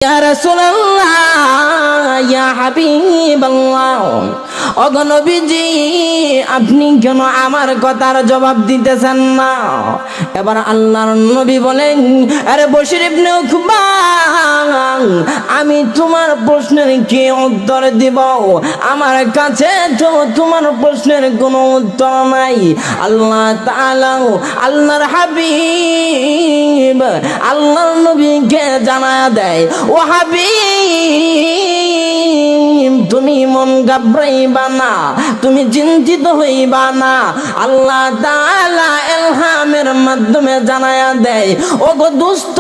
ইয়া রাসূলুল্লাহ ইয়া হাবিবাল্লাহ, ওগো নবীজি আপনি কেন আমার কথার জবাব দিতেছেন না? এবার আল্লাহর নবী বলেন, আরে বশির ইবনে উকবা, আমি তোমার প্রশ্নের কি উত্তর দিব? আমার কাছে তো তোমার প্রশ্নের কোনো উত্তর নাই। আল্লাহ তাআলা আল্লাহর হাবিব আল্লাহর নবীকে জানায়া দেয়, ও হাবিব তুমি মন ঘাবড়াইবা না, তুমি চিন্তিত হইবা না। আল্লাহ তাআলা ইলহামের মাধ্যমে জানায়া দেয়, ওগো দোস্ত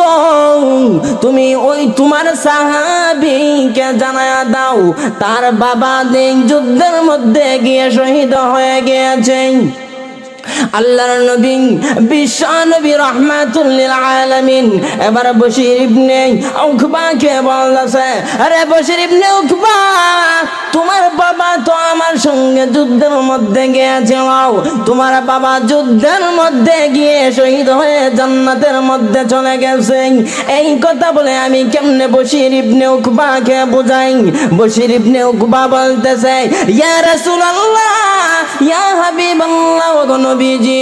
তুমি ওই তোমার সাহাবীকে জানায়া দাও তার বাবা দিন যুদ্ধের মধ্যে গিয়ে শহীদ হয়ে গিয়েছে। আল্লাহর নবী বিশ্ব নবী রাহমাতুল লিল আলামিন এবার বশির ইবনে উকবাকে বলছে, আরে বশির ইবনে উকবা, তোমার বাবা তো আমার সঙ্গে যুদ্ধের মধ্যে গিয়েছিল, তোমার বাবা যুদ্ধের মধ্যে গিয়ে শহীদ হয়ে জান্নাতের মধ্যে চলে গেছে। এই কথা বলে আমি কেমনে বশির ইবনে উকবাকে বুঝাই? বশির ইবনে উকবা বলতেছে, ইয়া রাসূলুল্লাহ ইয়া হাবিবাল্লাহ, ওগো নবীজি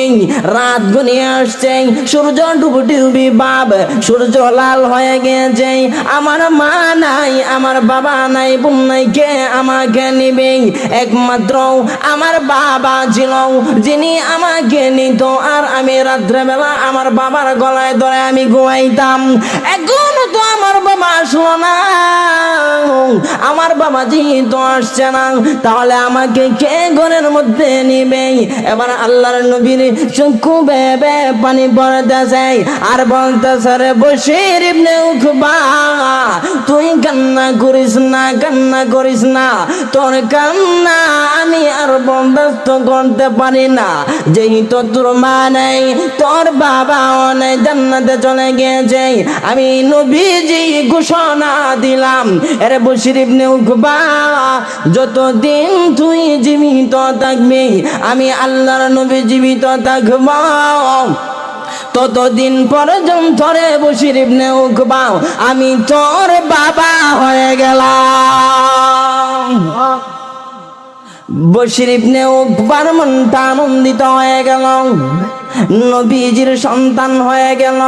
রাত ঘনিয়ে আসছে, সূর্য ডুবুডুবি ভাব, সূর্য লাল হয়ে গেছে, আমার মা নাই, আমার বাবা নাই, বোন নাই, কে আমাকে নিবে? একমাত্র আমার বাবা ছিল যিনি আমাকে নিত, আর আমি রাত্রেবেলা আমার বাবার গলায় ধরে আমি ঘুমাইতাম। এখনো তো আমার বাবা আসলো না, আমার বাবা যেহেতু আসছে না, তাহলে আমাকে কে ঘরের মধ্যে নিবে? এবার আল্লাহর নবীর চক্ষু বেবে পানি পড়তেছে আর বলতেছে, রে বশির ইবনে উকবা, তুই কান্না করিস না, কান্না করিস না, তোর কান্না আমি আর বরদাস্ত করতে পারি না। যেহেতু তোর মা নেই, তোর বাবাও নেই, জান্নাতে চলে গিয়েছে, আমি নবীজি ঘোষণা দিলাম, আরে বশির ইবনে উকবা, যতদিন তুই জীবিত থাকবি, আমি আল্লাহর নবী জীবিত থাকব, ততদিন পর্যন্ত রে বশির ইবনে উকবা আমি তোর বাবা হয়ে গেলাম। বশির ইবনে উকবার মনটা আনন্দিত হয়ে গেল, নবীজির সন্তান হয়ে গেল।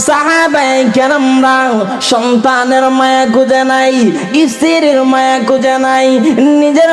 সাহাবায়ে কেরামরা সন্তানের মায়া খুঁজে নাই, স্ত্রীর মায়া খুঁজে নাই, নিজের